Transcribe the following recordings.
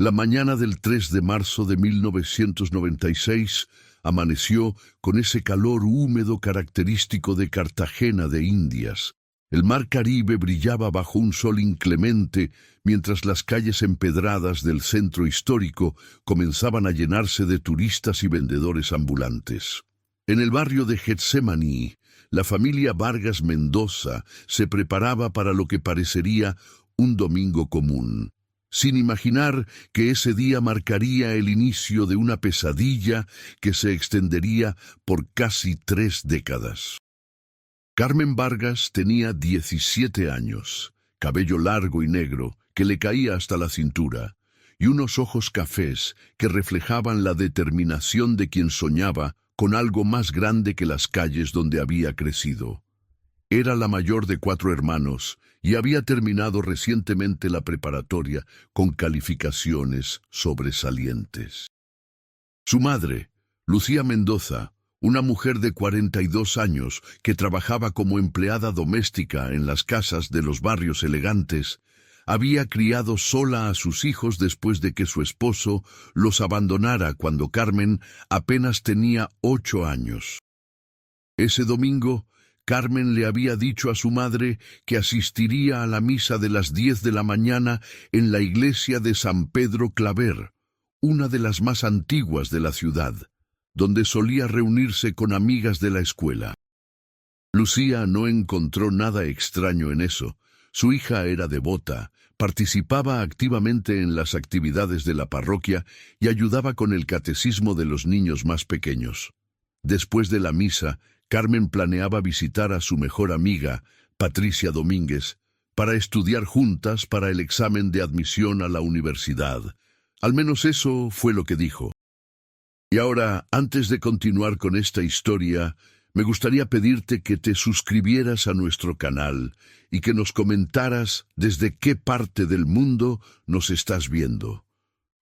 La mañana del 3 de marzo de 1996 amaneció con ese calor húmedo característico de Cartagena de Indias. El mar Caribe brillaba bajo un sol inclemente, mientras las calles empedradas del centro histórico comenzaban a llenarse de turistas y vendedores ambulantes. En el barrio de Getsemaní, la familia Vargas Mendoza se preparaba para lo que parecería un domingo común, sin imaginar que ese día marcaría el inicio de una pesadilla que se extendería por casi 3 décadas. Carmen Vargas tenía 17 años, cabello largo y negro que le caía hasta la cintura, y unos ojos cafés que reflejaban la determinación de quien soñaba con algo más grande que las calles donde había crecido. Era la mayor de 4 hermanos y había terminado recientemente la preparatoria con calificaciones sobresalientes. Su madre, Lucía Mendoza, una mujer de 42 años que trabajaba como empleada doméstica en las casas de los barrios elegantes, había criado sola a sus hijos después de que su esposo los abandonara cuando Carmen apenas tenía 8 años. Ese domingo, Carmen le había dicho a su madre que asistiría a la misa de las 10 de la mañana en la iglesia de San Pedro Claver, una de las más antiguas de la ciudad, donde solía reunirse con amigas de la escuela. Lucía no encontró nada extraño en eso. Su hija era devota, participaba activamente en las actividades de la parroquia y ayudaba con el catecismo de los niños más pequeños. Después de la misa, Carmen planeaba visitar a su mejor amiga, Patricia Domínguez, para estudiar juntas para el examen de admisión a la universidad. Al menos eso fue lo que dijo. Y ahora, antes de continuar con esta historia, me gustaría pedirte que te suscribieras a nuestro canal y que nos comentaras desde qué parte del mundo nos estás viendo.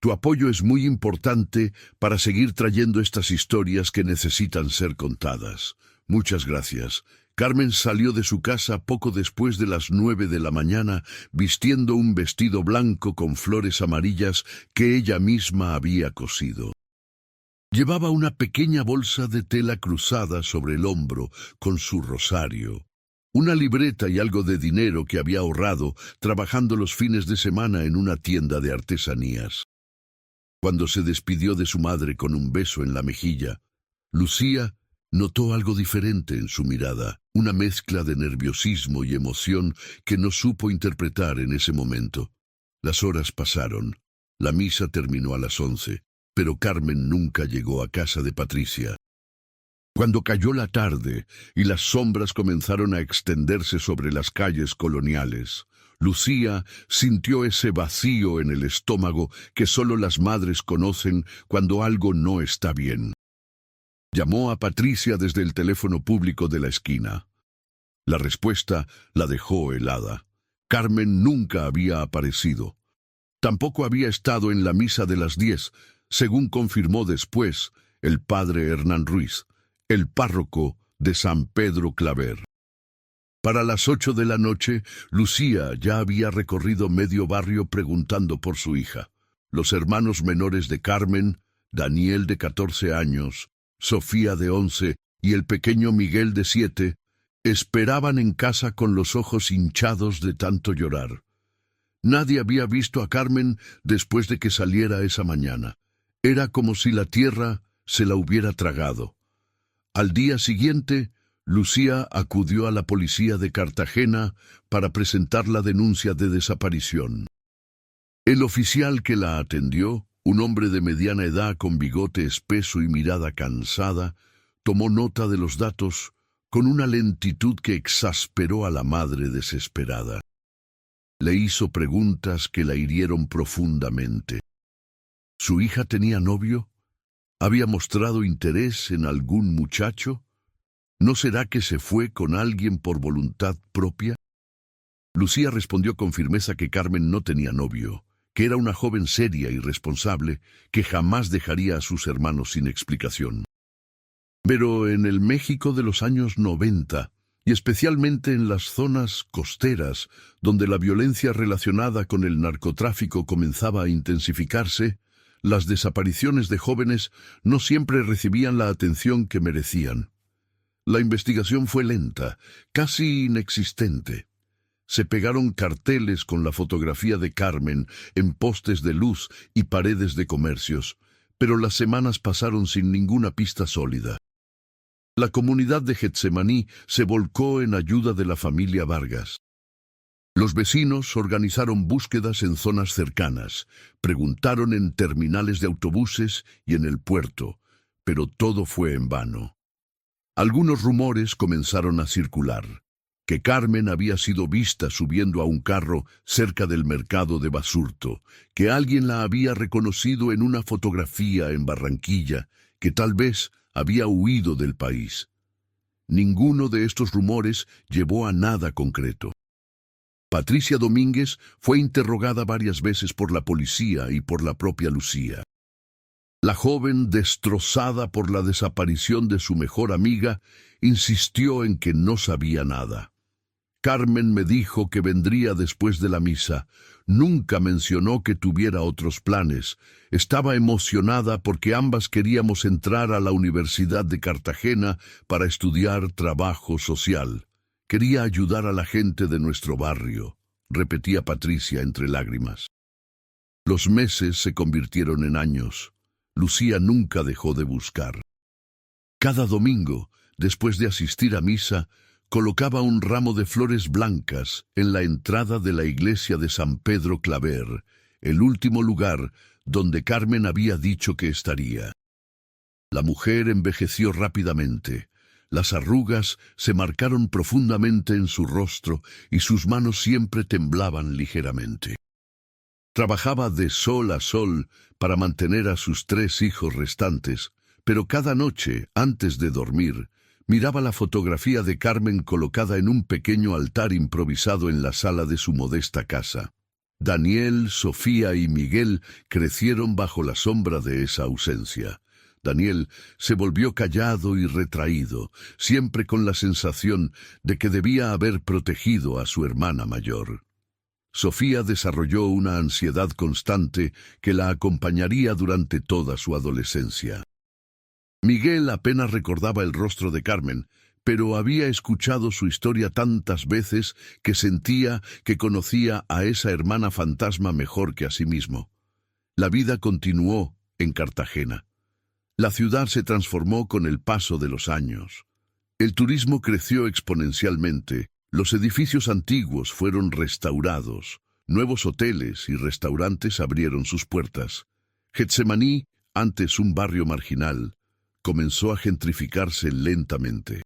Tu apoyo es muy importante para seguir trayendo estas historias que necesitan ser contadas. Muchas gracias. Carmen salió de su casa poco después de las 9 de la mañana, vistiendo un vestido blanco con flores amarillas que ella misma había cosido. Llevaba una pequeña bolsa de tela cruzada sobre el hombro con su rosario, una libreta y algo de dinero que había ahorrado trabajando los fines de semana en una tienda de artesanías. Cuando se despidió de su madre con un beso en la mejilla, Lucía notó algo diferente en su mirada, una mezcla de nerviosismo y emoción que no supo interpretar en ese momento. Las horas pasaron. La misa terminó a las 11, pero Carmen nunca llegó a casa de Patricia. Cuando cayó la tarde y las sombras comenzaron a extenderse sobre las calles coloniales, Lucía sintió ese vacío en el estómago que solo las madres conocen cuando algo no está bien. Llamó a Patricia desde el teléfono público de la esquina. La respuesta la dejó helada. Carmen nunca había aparecido. Tampoco había estado en la misa de las 10, según confirmó después el padre Hernán Ruiz, el párroco de San Pedro Claver. Para las 8 de la noche, Lucía ya había recorrido medio barrio preguntando por su hija. Los hermanos menores de Carmen, Daniel de 14 años, Sofía de 11 y el pequeño Miguel de 7, esperaban en casa con los ojos hinchados de tanto llorar. Nadie había visto a Carmen después de que saliera esa mañana. Era como si la tierra se la hubiera tragado. Al día siguiente, Lucía acudió a la policía de Cartagena para presentar la denuncia de desaparición. El oficial que la atendió, un hombre de mediana edad con bigote espeso y mirada cansada, tomó nota de los datos con una lentitud que exasperó a la madre desesperada. Le hizo preguntas que la hirieron profundamente. ¿Su hija tenía novio? ¿Había mostrado interés en algún muchacho? ¿No será que se fue con alguien por voluntad propia? Lucía respondió con firmeza que Carmen no tenía novio, que era una joven seria y responsable que jamás dejaría a sus hermanos sin explicación. Pero en el México de los años 90, y especialmente en las zonas costeras, donde la violencia relacionada con el narcotráfico comenzaba a intensificarse, las desapariciones de jóvenes no siempre recibían la atención que merecían. La investigación fue lenta, casi inexistente. Se pegaron carteles con la fotografía de Carmen en postes de luz y paredes de comercios, pero las semanas pasaron sin ninguna pista sólida. La comunidad de Getsemaní se volcó en ayuda de la familia Vargas. Los vecinos organizaron búsquedas en zonas cercanas, preguntaron en terminales de autobuses y en el puerto, pero todo fue en vano. Algunos rumores comenzaron a circular, que Carmen había sido vista subiendo a un carro cerca del mercado de Basurto, que alguien la había reconocido en una fotografía en Barranquilla, que tal vez había huido del país. Ninguno de estos rumores llevó a nada concreto. Patricia Domínguez fue interrogada varias veces por la policía y por la propia Lucía. La joven, destrozada por la desaparición de su mejor amiga, insistió en que no sabía nada. Carmen me dijo que vendría después de la misa. Nunca mencionó que tuviera otros planes. Estaba emocionada porque ambas queríamos entrar a la Universidad de Cartagena para estudiar trabajo social. Quería ayudar a la gente de nuestro barrio, repetía Patricia entre lágrimas. Los meses se convirtieron en años. Lucía nunca dejó de buscar. Cada domingo, después de asistir a misa, colocaba un ramo de flores blancas en la entrada de la iglesia de San Pedro Claver, el último lugar donde Carmen había dicho que estaría. La mujer envejeció rápidamente. Las arrugas se marcaron profundamente en su rostro y sus manos siempre temblaban ligeramente. Trabajaba de sol a sol para mantener a sus 3 hijos restantes, pero cada noche, antes de dormir, miraba la fotografía de Carmen colocada en un pequeño altar improvisado en la sala de su modesta casa. Daniel, Sofía y Miguel crecieron bajo la sombra de esa ausencia. Daniel se volvió callado y retraído, siempre con la sensación de que debía haber protegido a su hermana mayor. Sofía desarrolló una ansiedad constante que la acompañaría durante toda su adolescencia. Miguel apenas recordaba el rostro de Carmen, pero había escuchado su historia tantas veces que sentía que conocía a esa hermana fantasma mejor que a sí mismo. La vida continuó en Cartagena. La ciudad se transformó con el paso de los años. El turismo creció exponencialmente. Los edificios antiguos fueron restaurados, nuevos hoteles y restaurantes abrieron sus puertas. Getsemaní, antes un barrio marginal, comenzó a gentrificarse lentamente.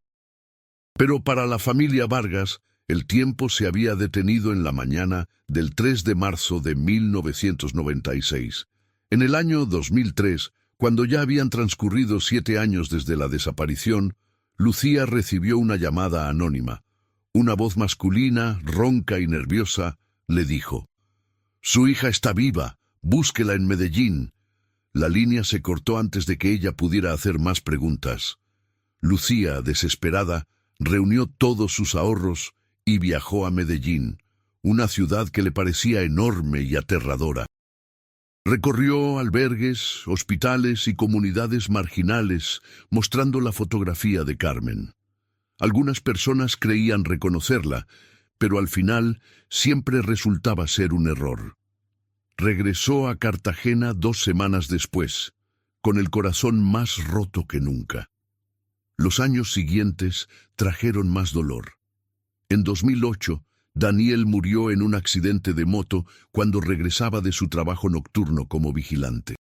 Pero para la familia Vargas, el tiempo se había detenido en la mañana del 3 de marzo de 1996. En el año 2003, cuando ya habían transcurrido 7 años desde la desaparición, Lucía recibió una llamada anónima. Una voz masculina, ronca y nerviosa, le dijo: «Su hija está viva, búsquela en Medellín». La línea se cortó antes de que ella pudiera hacer más preguntas. Lucía, desesperada, reunió todos sus ahorros y viajó a Medellín, una ciudad que le parecía enorme y aterradora. Recorrió albergues, hospitales y comunidades marginales, mostrando la fotografía de Carmen. Algunas personas creían reconocerla, pero al final siempre resultaba ser un error. Regresó a Cartagena 2 semanas después, con el corazón más roto que nunca. Los años siguientes trajeron más dolor. En 2008, Daniel murió en un accidente de moto cuando regresaba de su trabajo nocturno como vigilante.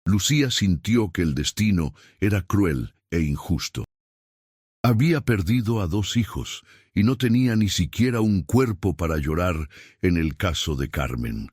Lucía sintió que el destino era cruel e injusto. Había perdido a 2 hijos y no tenía ni siquiera un cuerpo para llorar en el caso de Carmen.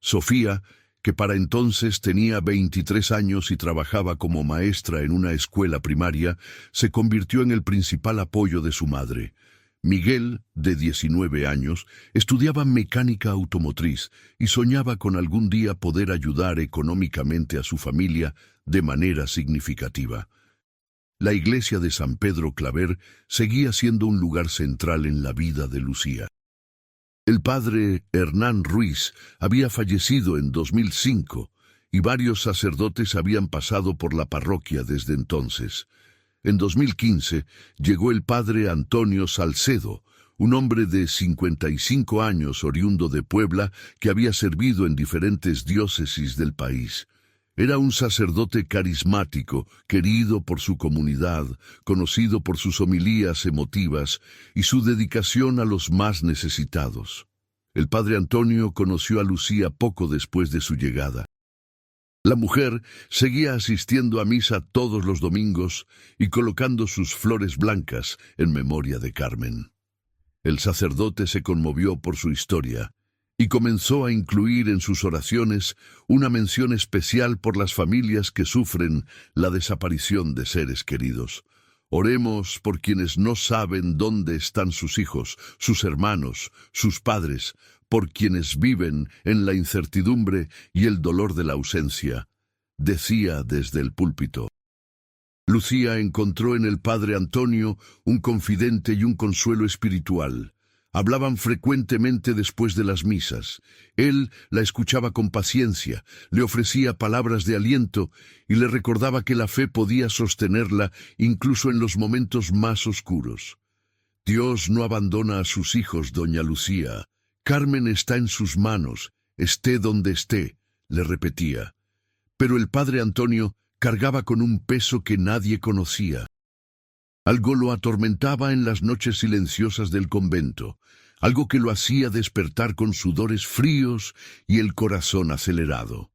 Sofía, que para entonces tenía 23 años y trabajaba como maestra en una escuela primaria, se convirtió en el principal apoyo de su madre. Miguel, de 19 años, estudiaba mecánica automotriz y soñaba con algún día poder ayudar económicamente a su familia de manera significativa. La iglesia de San Pedro Claver seguía siendo un lugar central en la vida de Lucía. El padre Hernán Ruiz había fallecido en 2005 y varios sacerdotes habían pasado por la parroquia desde entonces. En 2015 llegó el padre Antonio Salcedo, un hombre de 55 años oriundo de Puebla que había servido en diferentes diócesis del país. Era un sacerdote carismático, querido por su comunidad, conocido por sus homilías emotivas y su dedicación a los más necesitados. El padre Antonio conoció a Lucía poco después de su llegada. La mujer seguía asistiendo a misa todos los domingos y colocando sus flores blancas en memoria de Carmen. El sacerdote se conmovió por su historia y comenzó a incluir en sus oraciones una mención especial por las familias que sufren la desaparición de seres queridos. Oremos por quienes no saben dónde están sus hijos, sus hermanos, sus padres, por quienes viven en la incertidumbre y el dolor de la ausencia, decía desde el púlpito. Lucía encontró en el padre Antonio un confidente y un consuelo espiritual. Hablaban frecuentemente después de las misas. Él la escuchaba con paciencia, le ofrecía palabras de aliento y le recordaba que la fe podía sostenerla incluso en los momentos más oscuros. Dios no abandona a sus hijos, doña Lucía. Carmen está en sus manos, esté donde esté, le repetía. Pero el padre Antonio cargaba con un peso que nadie conocía. Algo lo atormentaba en las noches silenciosas del convento, algo que lo hacía despertar con sudores fríos y el corazón acelerado.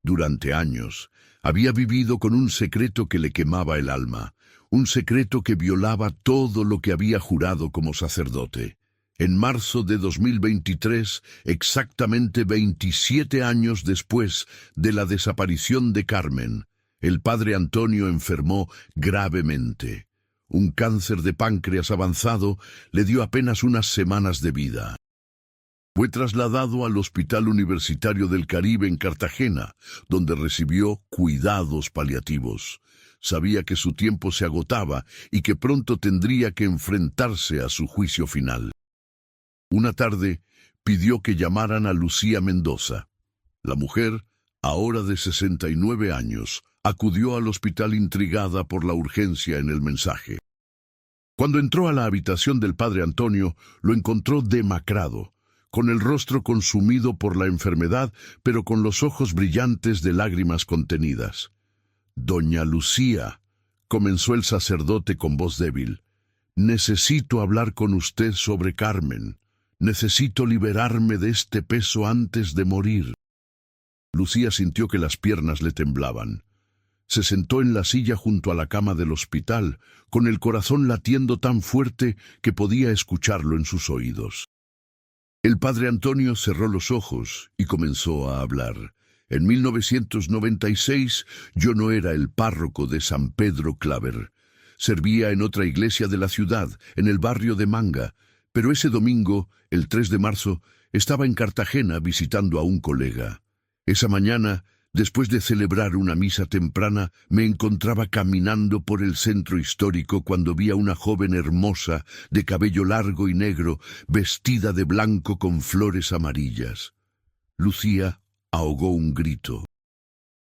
Durante años, había vivido con un secreto que le quemaba el alma, un secreto que violaba todo lo que había jurado como sacerdote. En marzo de 2023, exactamente 27 años después de la desaparición de Carmen, el padre Antonio enfermó gravemente. Un cáncer de páncreas avanzado le dio apenas unas semanas de vida. Fue trasladado al Hospital Universitario del Caribe en Cartagena, donde recibió cuidados paliativos. Sabía que su tiempo se agotaba y que pronto tendría que enfrentarse a su juicio final. Una tarde pidió que llamaran a Lucía Mendoza. La mujer, ahora de 69 años, acudió al hospital intrigada por la urgencia en el mensaje. Cuando entró a la habitación del padre Antonio, lo encontró demacrado, con el rostro consumido por la enfermedad, pero con los ojos brillantes de lágrimas contenidas. «Doña Lucía», comenzó el sacerdote con voz débil, «necesito hablar con usted sobre Carmen. Necesito liberarme de este peso antes de morir». Lucía sintió que las piernas le temblaban. Se sentó en la silla junto a la cama del hospital, con el corazón latiendo tan fuerte que podía escucharlo en sus oídos. El padre Antonio cerró los ojos y comenzó a hablar. En 1996 yo no era el párroco de San Pedro Claver. Servía en otra iglesia de la ciudad, en el barrio de Manga, pero ese domingo, el 3 de marzo, estaba en Cartagena visitando a un colega. Esa mañana, después de celebrar una misa temprana, me encontraba caminando por el centro histórico cuando vi a una joven hermosa, de cabello largo y negro, vestida de blanco con flores amarillas. Lucía ahogó un grito.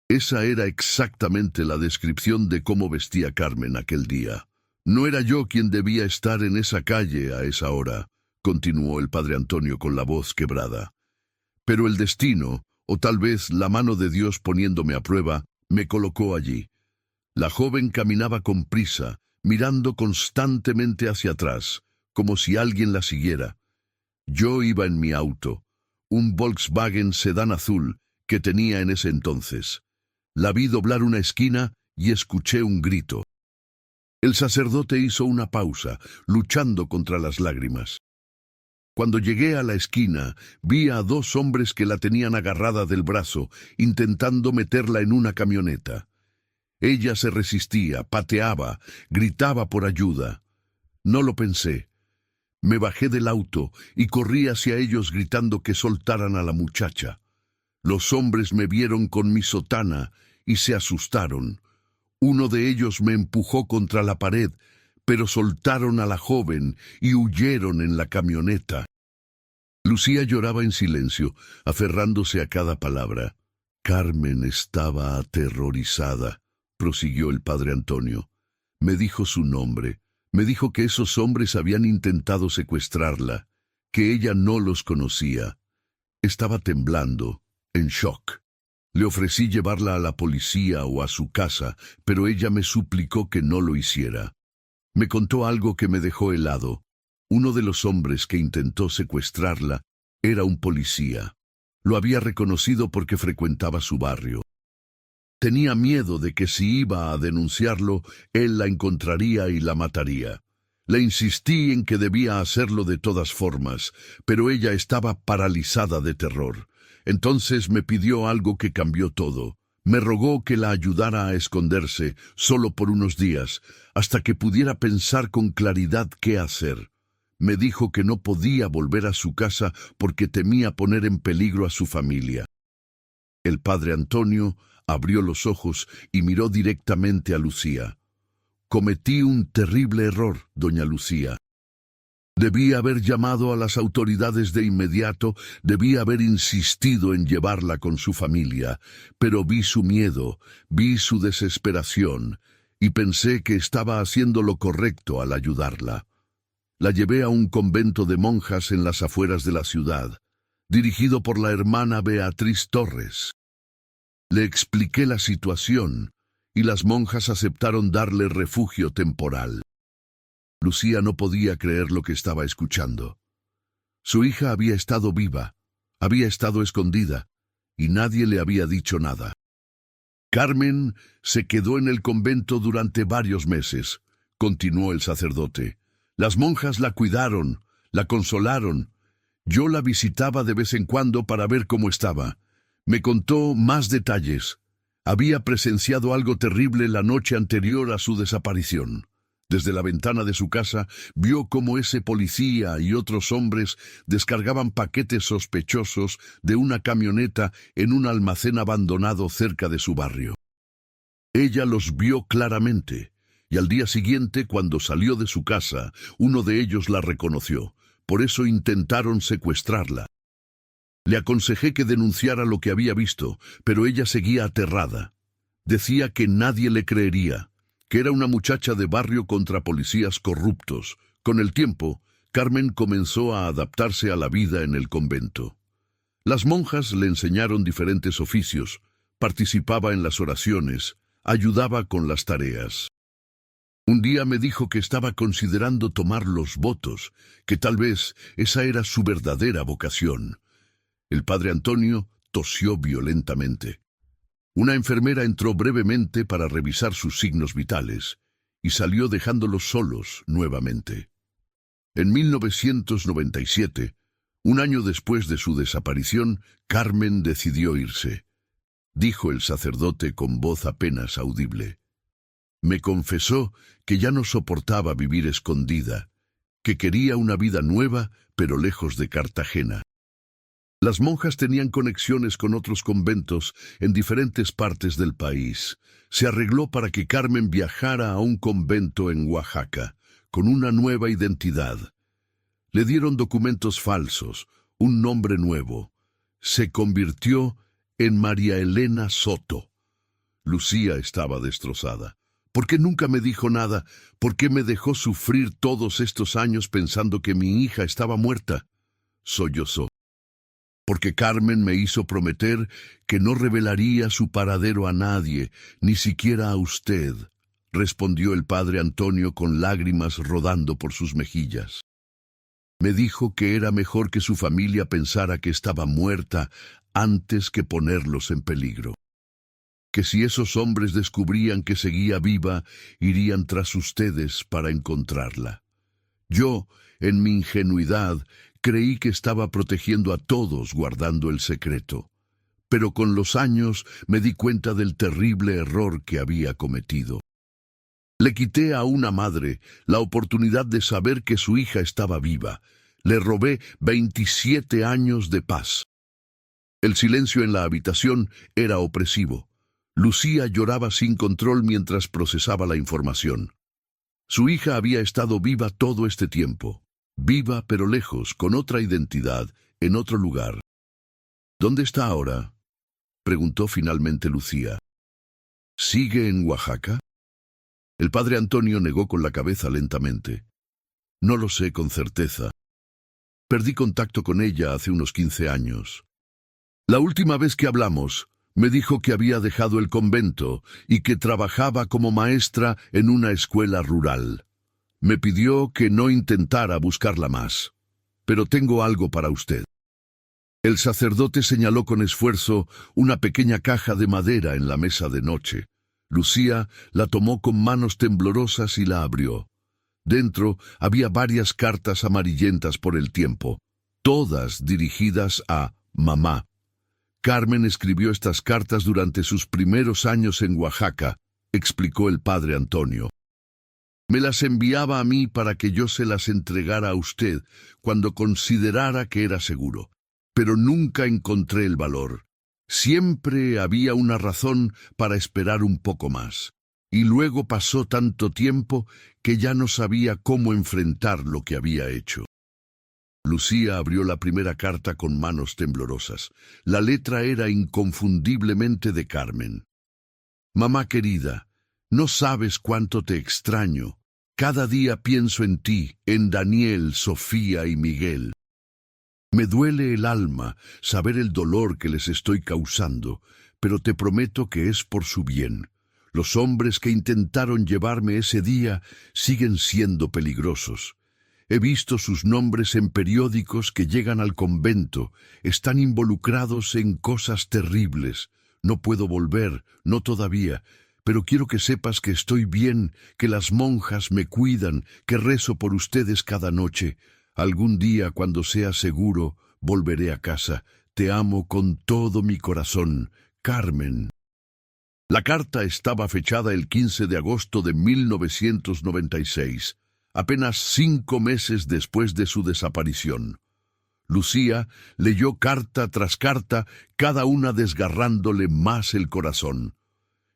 Esa era exactamente la descripción de cómo vestía Carmen aquel día. «No era yo quien debía estar en esa calle a esa hora», continuó el padre Antonio con la voz quebrada. «Pero el destino, o tal vez la mano de Dios poniéndome a prueba, me colocó allí». La joven caminaba con prisa, mirando constantemente hacia atrás, como si alguien la siguiera. Yo iba en mi auto, un Volkswagen sedán azul que tenía en ese entonces. La vi doblar una esquina y escuché un grito. El sacerdote hizo una pausa, luchando contra las lágrimas. Cuando llegué a la esquina, vi a dos hombres que la tenían agarrada del brazo, intentando meterla en una camioneta. Ella se resistía, pateaba, gritaba por ayuda. No lo pensé. Me bajé del auto y corrí hacia ellos gritando que soltaran a la muchacha. Los hombres me vieron con mi sotana y se asustaron. Uno de ellos me empujó contra la pared, pero soltaron a la joven y huyeron en la camioneta. Lucía lloraba en silencio, aferrándose a cada palabra. Carmen estaba aterrorizada, prosiguió el padre Antonio. Me dijo su nombre, me dijo que esos hombres habían intentado secuestrarla, que ella no los conocía. Estaba temblando, en shock. Le ofrecí llevarla a la policía o a su casa, pero ella me suplicó que no lo hiciera. Me contó algo que me dejó helado. Uno de los hombres que intentó secuestrarla era un policía. Lo había reconocido porque frecuentaba su barrio. Tenía miedo de que si iba a denunciarlo, él la encontraría y la mataría. Le insistí en que debía hacerlo de todas formas, pero ella estaba paralizada de terror. Entonces me pidió algo que cambió todo. Me rogó que la ayudara a esconderse, solo por unos días, hasta que pudiera pensar con claridad qué hacer. Me dijo que no podía volver a su casa porque temía poner en peligro a su familia. El padre Antonio abrió los ojos y miró directamente a Lucía. Cometí un terrible error, doña Lucía. Debí haber llamado a las autoridades de inmediato, debí haber insistido en llevarla con su familia, pero vi su miedo, vi su desesperación, y pensé que estaba haciendo lo correcto al ayudarla. La llevé a un convento de monjas en las afueras de la ciudad, dirigido por la hermana Beatriz Torres. Le expliqué la situación, y las monjas aceptaron darle refugio temporal. Lucía no podía creer lo que estaba escuchando. Su hija había estado viva, había estado escondida, y nadie le había dicho nada. Carmen se quedó en el convento durante varios meses, continuó el sacerdote. Las monjas la cuidaron, la consolaron. Yo la visitaba de vez en cuando para ver cómo estaba. Me contó más detalles. Había presenciado algo terrible la noche anterior a su desaparición. Desde la ventana de su casa vio cómo ese policía y otros hombres descargaban paquetes sospechosos de una camioneta en un almacén abandonado cerca de su barrio. Ella los vio claramente, y al día siguiente, cuando salió de su casa, uno de ellos la reconoció. Por eso intentaron secuestrarla. Le aconsejé que denunciara lo que había visto, pero ella seguía aterrada. Decía que nadie le creería, que era una muchacha de barrio contra policías corruptos. Con el tiempo, Carmen comenzó a adaptarse a la vida en el convento. Las monjas le enseñaron diferentes oficios, participaba en las oraciones, ayudaba con las tareas. Un día me dijo que estaba considerando tomar los votos, que tal vez esa era su verdadera vocación. El padre Antonio tosió violentamente. Una enfermera entró brevemente para revisar sus signos vitales y salió dejándolos solos nuevamente. En 1997, un año después de su desaparición, Carmen decidió irse. Dijo el sacerdote con voz apenas audible. Me confesó que ya no soportaba vivir escondida, que quería una vida nueva, pero lejos de Cartagena. Las monjas tenían conexiones con otros conventos en diferentes partes del país. Se arregló para que Carmen viajara a un convento en Oaxaca, con una nueva identidad. Le dieron documentos falsos, un nombre nuevo. Se convirtió en María Elena Soto. Lucía estaba destrozada. ¿Por qué nunca me dijo nada? ¿Por qué me dejó sufrir todos estos años pensando que mi hija estaba muerta? Sollozó. Porque Carmen me hizo prometer que no revelaría su paradero a nadie, ni siquiera a usted, respondió el padre Antonio con lágrimas rodando por sus mejillas. Me dijo que era mejor que su familia pensara que estaba muerta antes que ponerlos en peligro. Que si esos hombres descubrían que seguía viva, irían tras ustedes para encontrarla. Yo, en mi ingenuidad, creí que estaba protegiendo a todos guardando el secreto. Pero con los años me di cuenta del terrible error que había cometido. Le quité a una madre la oportunidad de saber que su hija estaba viva. Le robé 27 años de paz. El silencio en la habitación era opresivo. Lucía lloraba sin control mientras procesaba la información. Su hija había estado viva todo este tiempo. Viva pero lejos, con otra identidad, en otro lugar. ¿Dónde está ahora?, preguntó finalmente Lucía. ¿Sigue en Oaxaca? El padre Antonio negó con la cabeza lentamente. No lo sé con certeza. Perdí contacto con ella hace unos 15 años. La última vez que hablamos, me dijo que había dejado el convento y que trabajaba como maestra en una escuela rural. Me pidió que no intentara buscarla más. Pero tengo algo para usted. El sacerdote señaló con esfuerzo una pequeña caja de madera en la mesa de noche. Lucía la tomó con manos temblorosas y la abrió. Dentro había varias cartas amarillentas por el tiempo, todas dirigidas a mamá. Carmen escribió estas cartas durante sus primeros años en Oaxaca, explicó el padre Antonio. Me las enviaba a mí para que yo se las entregara a usted cuando considerara que era seguro. Pero nunca encontré el valor. Siempre había una razón para esperar un poco más. Y luego pasó tanto tiempo que ya no sabía cómo enfrentar lo que había hecho. Lucía abrió la primera carta con manos temblorosas. La letra era inconfundiblemente de Carmen. Mamá querida, no sabes cuánto te extraño. Cada día pienso en ti, en Daniel, Sofía y Miguel. Me duele el alma saber el dolor que les estoy causando, pero te prometo que es por su bien. Los hombres que intentaron llevarme ese día siguen siendo peligrosos. He visto sus nombres en periódicos que llegan al convento. Están involucrados en cosas terribles. No puedo volver, no todavía, pero quiero que sepas que estoy bien, que las monjas me cuidan, que rezo por ustedes cada noche. Algún día, cuando sea seguro, volveré a casa. Te amo con todo mi corazón, Carmen. La carta estaba fechada el 15 de agosto de 1996, apenas 5 meses después de su desaparición. Lucía leyó carta tras carta, cada una desgarrándole más el corazón.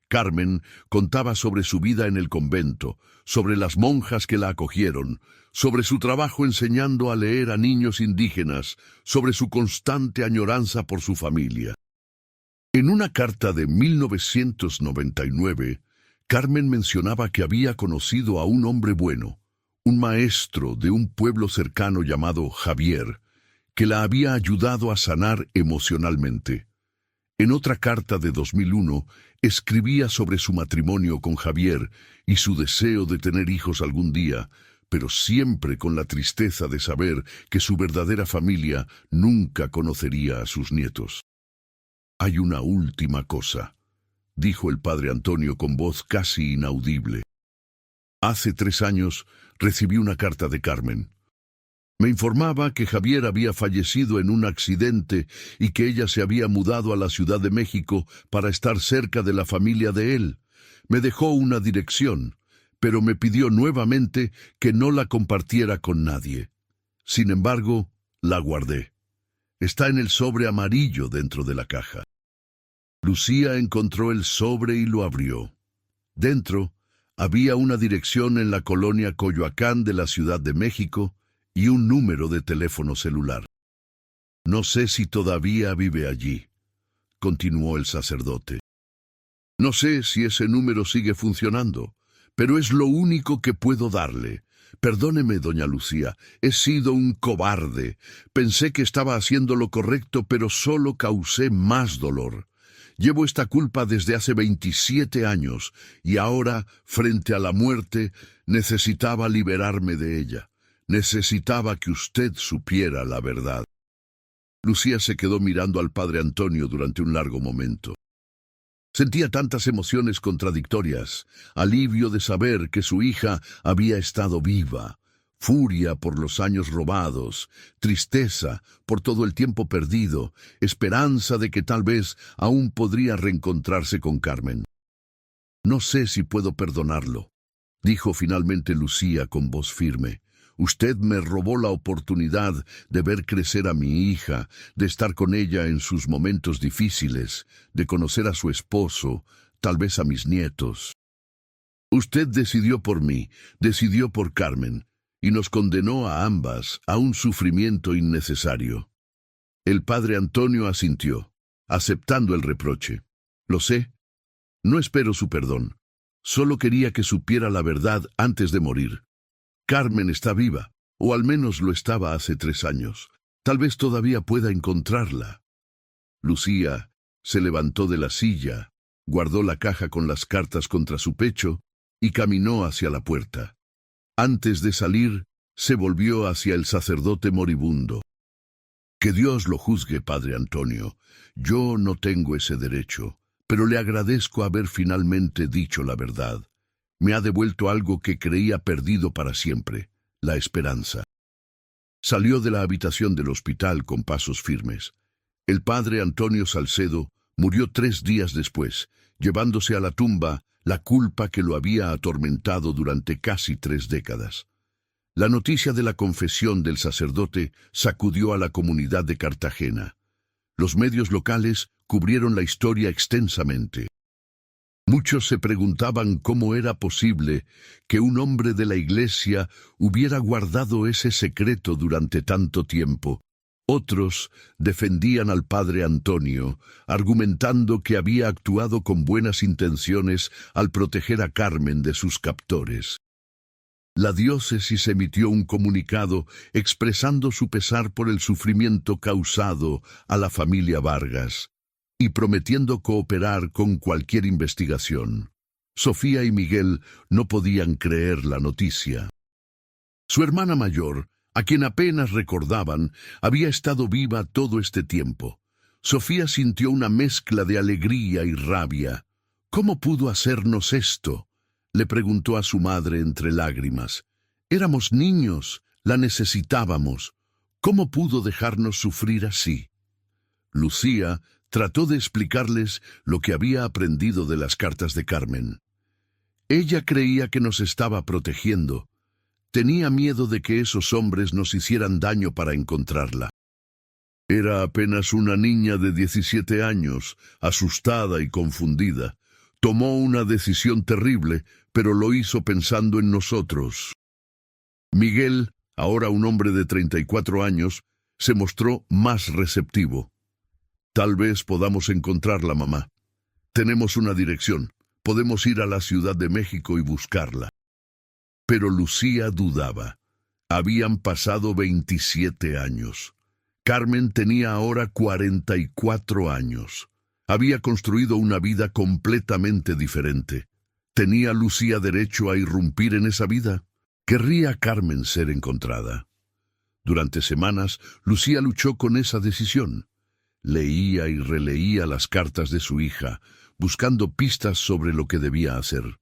Carmen contaba sobre su vida en el convento, sobre las monjas que la acogieron, sobre su trabajo enseñando a leer a niños indígenas, sobre su constante añoranza por su familia. En una carta de 1999, Carmen mencionaba que había conocido a un hombre bueno, un maestro de un pueblo cercano llamado Javier, que la había ayudado a sanar emocionalmente. En otra carta de 2001, escribía sobre su matrimonio con Javier y su deseo de tener hijos algún día, pero siempre con la tristeza de saber que su verdadera familia nunca conocería a sus nietos. Hay una última cosa, dijo el padre Antonio con voz casi inaudible. Hace 3 años recibí una carta de Carmen. Me informaba que Javier había fallecido en un accidente y que ella se había mudado a la Ciudad de México para estar cerca de la familia de él. Me dejó una dirección, pero me pidió nuevamente que no la compartiera con nadie. Sin embargo, la guardé. Está en el sobre amarillo dentro de la caja. Lucía encontró el sobre y lo abrió. Dentro había una dirección en la colonia Coyoacán de la Ciudad de México y un número de teléfono celular. No sé si todavía vive allí, continuó el sacerdote. No sé si ese número sigue funcionando, pero es lo único que puedo darle. Perdóneme, doña Lucía, he sido un cobarde. Pensé que estaba haciendo lo correcto, pero solo causé más dolor. Llevo esta culpa desde hace 27 años y ahora, frente a la muerte, necesitaba liberarme de ella. Necesitaba que usted supiera la verdad. Lucía se quedó mirando al padre Antonio durante un largo momento. Sentía tantas emociones contradictorias, alivio de saber que su hija había estado viva, furia por los años robados, tristeza por todo el tiempo perdido, esperanza de que tal vez aún podría reencontrarse con Carmen. No sé si puedo perdonarlo, dijo finalmente Lucía con voz firme. Usted me robó la oportunidad de ver crecer a mi hija, de estar con ella en sus momentos difíciles, de conocer a su esposo. tal vez a mis nietos. Usted decidió por mí, decidió por Carmen, y nos condenó a ambas a un sufrimiento innecesario. El padre Antonio asintió, aceptando el reproche. Lo sé, no espero su perdón. Solo quería que supiera la verdad antes de morir. Carmen está viva, o al menos lo estaba hace 3 años. Tal vez todavía pueda encontrarla. Lucía se levantó de la silla, guardó la caja con las cartas contra su pecho y caminó hacia la puerta. Antes de salir, se volvió hacia el sacerdote moribundo. Que Dios lo juzgue, padre Antonio. Yo no tengo ese derecho, pero le agradezco haber finalmente dicho la verdad. Me ha devuelto algo que creía perdido para siempre, la esperanza. Salió de la habitación del hospital con pasos firmes. El padre Antonio Salcedo murió 3 días después, llevándose a la tumba la culpa que lo había atormentado durante casi 3 décadas. La noticia de la confesión del sacerdote sacudió a la comunidad de Cartagena. Los medios locales cubrieron la historia extensamente. Muchos se preguntaban cómo era posible que un hombre de la Iglesia hubiera guardado ese secreto durante tanto tiempo. Otros defendían al padre Antonio, argumentando que había actuado con buenas intenciones al proteger a Carmen de sus captores. La diócesis emitió un comunicado expresando su pesar por el sufrimiento causado a la familia Vargas y prometiendo cooperar con cualquier investigación. Sofía y Miguel no podían creer la noticia. Su hermana mayor, a quien apenas recordaban, había estado viva todo este tiempo. Sofía sintió una mezcla de alegría y rabia. ¿Cómo pudo hacernos esto?, le preguntó a su madre entre lágrimas. Éramos niños, la necesitábamos. ¿Cómo pudo dejarnos sufrir así? Lucía trató de explicarles lo que había aprendido de las cartas de Carmen. Ella creía que nos estaba protegiendo. Tenía miedo de que esos hombres nos hicieran daño para encontrarla. Era apenas una niña de 17 años, asustada y confundida. Tomó una decisión terrible, pero lo hizo pensando en nosotros. Miguel, ahora un hombre de 34 años, se mostró más receptivo. Tal vez podamos encontrarla, mamá. Tenemos una dirección. Podemos ir a la Ciudad de México y buscarla. Pero Lucía dudaba. Habían pasado 27 años. Carmen tenía ahora 44 años. Había construido una vida completamente diferente. ¿Tenía Lucía derecho a irrumpir en esa vida? ¿Querría Carmen ser encontrada? Durante semanas, Lucía luchó con esa decisión. Leía y releía las cartas de su hija, buscando pistas sobre lo que debía hacer.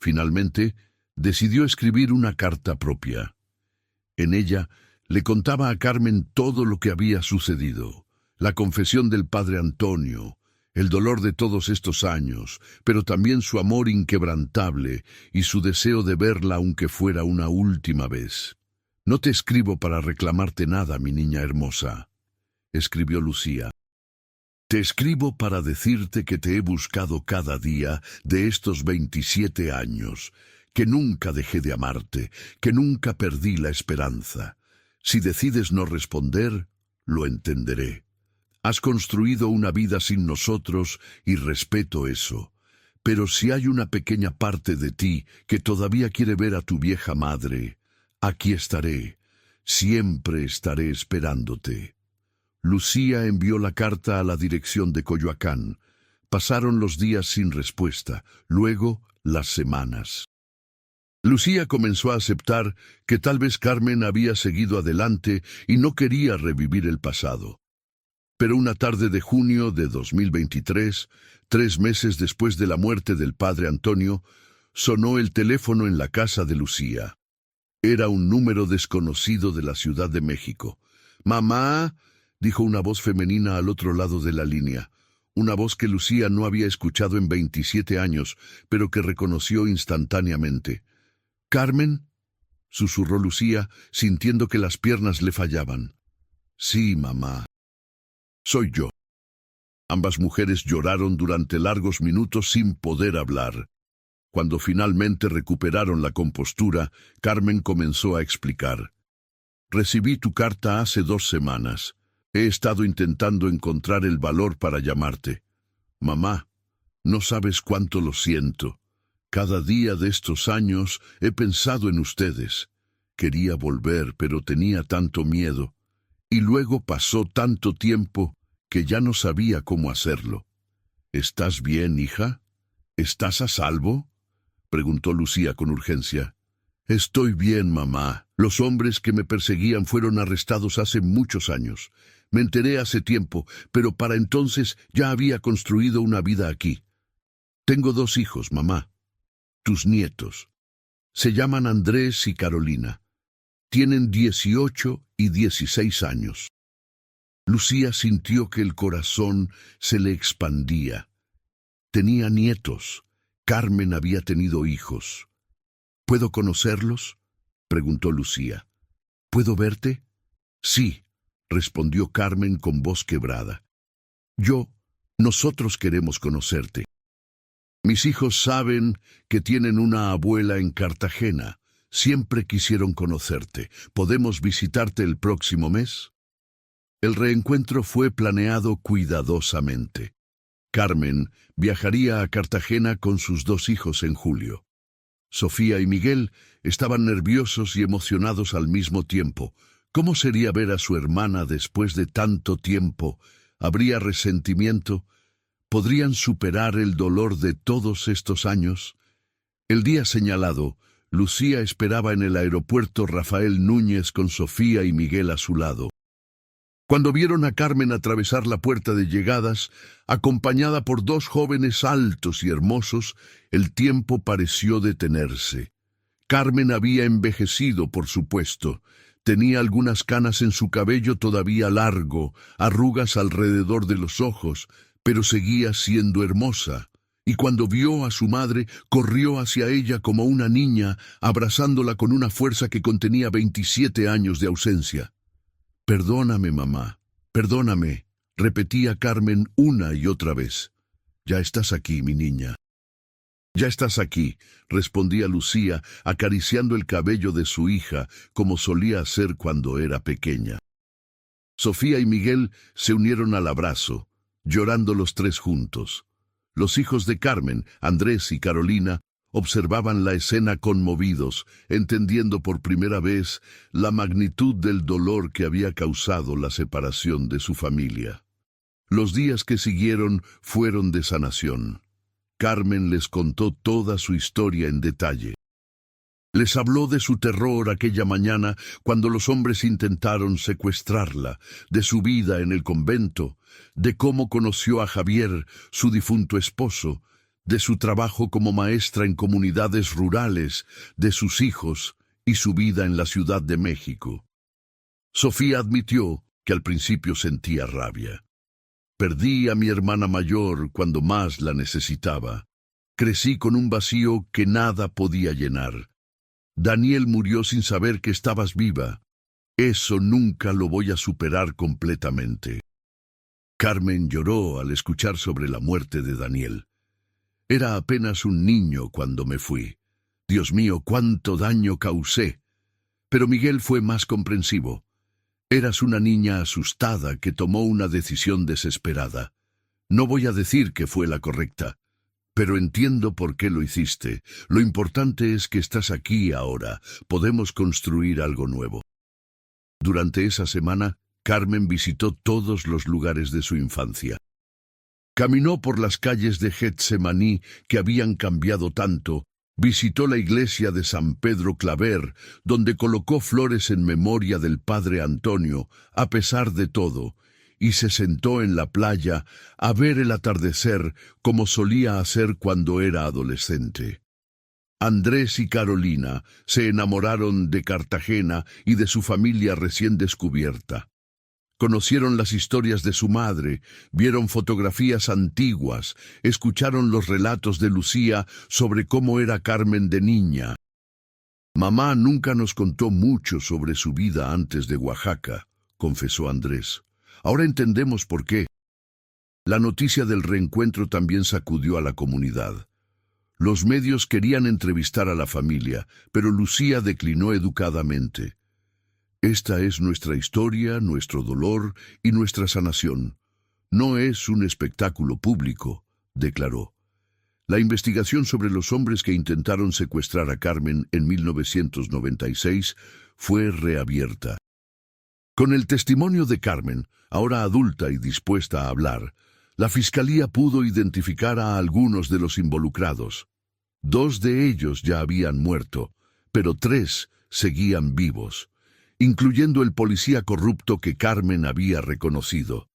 Finalmente, decidió escribir una carta propia. En ella, le contaba a Carmen todo lo que había sucedido, la confesión del padre Antonio, el dolor de todos estos años, pero también su amor inquebrantable y su deseo de verla aunque fuera una última vez. «No te escribo para reclamarte nada, mi niña hermosa», escribió Lucía. «Te escribo para decirte que te he buscado cada día de estos 27 años, que nunca dejé de amarte, que nunca perdí la esperanza. Si decides no responder, lo entenderé. Has construido una vida sin nosotros y respeto eso. Pero si hay una pequeña parte de ti que todavía quiere ver a tu vieja madre, aquí estaré, siempre estaré esperándote». Lucía envió la carta a la dirección de Coyoacán. Pasaron los días sin respuesta, luego las semanas. Lucía comenzó a aceptar que tal vez Carmen había seguido adelante y no quería revivir el pasado. Pero una tarde de junio de 2023, 3 meses después de la muerte del padre Antonio, sonó el teléfono en la casa de Lucía. Era un número desconocido de la Ciudad de México. «Mamá», dijo una voz femenina al otro lado de la línea, una voz que Lucía no había escuchado en 27 años, pero que reconoció instantáneamente. «¿Carmen?», susurró Lucía, sintiendo que las piernas le fallaban. «Sí, mamá. Soy yo». Ambas mujeres lloraron durante largos minutos sin poder hablar. Cuando finalmente recuperaron la compostura, Carmen comenzó a explicar. Recibí tu carta hace 2 semanas. He estado intentando encontrar el valor para llamarte. Mamá, no sabes cuánto lo siento. Cada día de estos años he pensado en ustedes. Quería volver, pero tenía tanto miedo. Y luego pasó tanto tiempo que ya no sabía cómo hacerlo. ¿Estás bien, hija? ¿Estás a salvo?, preguntó Lucía con urgencia. Estoy bien, mamá. Los hombres que me perseguían fueron arrestados hace muchos años. Me enteré hace tiempo, pero para entonces ya había construido una vida aquí. Tengo 2 hijos, mamá. Tus nietos. Se llaman Andrés y Carolina. Tienen 18 y 16 años. Lucía sintió que el corazón se le expandía. Tenía nietos. Carmen había tenido hijos. ¿Puedo conocerlos?, preguntó Lucía. ¿Puedo verte? Sí, respondió Carmen con voz quebrada. Nosotros queremos conocerte. Mis hijos saben que tienen una abuela en Cartagena. Siempre quisieron conocerte. ¿Podemos visitarte el próximo mes? El reencuentro fue planeado cuidadosamente. Carmen viajaría a Cartagena con sus 2 hijos en julio. Sofía y Miguel estaban nerviosos y emocionados al mismo tiempo. ¿Cómo sería ver a su hermana después de tanto tiempo? ¿Habría resentimiento? ¿Podrían superar el dolor de todos estos años? El día señalado, Lucía esperaba en el aeropuerto Rafael Núñez con Sofía y Miguel a su lado. Cuando vieron a Carmen atravesar la puerta de llegadas, acompañada por 2 jóvenes altos y hermosos, el tiempo pareció detenerse. Carmen había envejecido, por supuesto. Tenía algunas canas en su cabello todavía largo, arrugas alrededor de los ojos, pero seguía siendo hermosa. Y cuando vio a su madre, corrió hacia ella como una niña, abrazándola con una fuerza que contenía 27 años de ausencia. «Perdóname, mamá, perdóname», repetía Carmen una y otra vez. «Ya estás aquí, mi niña». «Ya estás aquí», respondía Lucía, acariciando el cabello de su hija, como solía hacer cuando era pequeña. Sofía y Miguel se unieron al abrazo, llorando los 3 juntos. Los hijos de Carmen, Andrés y Carolina, observaban la escena conmovidos, entendiendo por primera vez la magnitud del dolor que había causado la separación de su familia. Los días que siguieron fueron de sanación. Carmen les contó toda su historia en detalle. Les habló de su terror aquella mañana cuando los hombres intentaron secuestrarla, de su vida en el convento, de cómo conoció a Javier, su difunto esposo, de su trabajo como maestra en comunidades rurales, de sus hijos y su vida en la Ciudad de México. Sofía admitió que al principio sentía rabia. Perdí a mi hermana mayor cuando más la necesitaba. Crecí con un vacío que nada podía llenar. Daniel murió sin saber que estabas viva. Eso nunca lo voy a superar completamente. Carmen lloró al escuchar sobre la muerte de Daniel. Era apenas un niño cuando me fui. Dios mío, cuánto daño causé. Pero Miguel fue más comprensivo. Eras una niña asustada que tomó una decisión desesperada. No voy a decir que fue la correcta, pero entiendo por qué lo hiciste. Lo importante es que estás aquí ahora. Podemos construir algo nuevo. Durante esa semana, Carmen visitó todos los lugares de su infancia. Caminó por las calles de Getsemaní que habían cambiado tanto, visitó la iglesia de San Pedro Claver, donde colocó flores en memoria del padre Antonio, a pesar de todo, y se sentó en la playa a ver el atardecer como solía hacer cuando era adolescente. Andrés y Carolina se enamoraron de Cartagena y de su familia recién descubierta. Conocieron las historias de su madre, vieron fotografías antiguas, escucharon los relatos de Lucía sobre cómo era Carmen de niña. «Mamá nunca nos contó mucho sobre su vida antes de Oaxaca», confesó Andrés. «Ahora entendemos por qué». La noticia del reencuentro también sacudió a la comunidad. Los medios querían entrevistar a la familia, pero Lucía declinó educadamente. Esta es nuestra historia, nuestro dolor y nuestra sanación. No es un espectáculo público, declaró. La investigación sobre los hombres que intentaron secuestrar a Carmen en 1996 fue reabierta. Con el testimonio de Carmen, ahora adulta y dispuesta a hablar, la Fiscalía pudo identificar a algunos de los involucrados. 2 de ellos ya habían muerto, pero 3 seguían vivos, incluyendo el policía corrupto que Carmen había reconocido.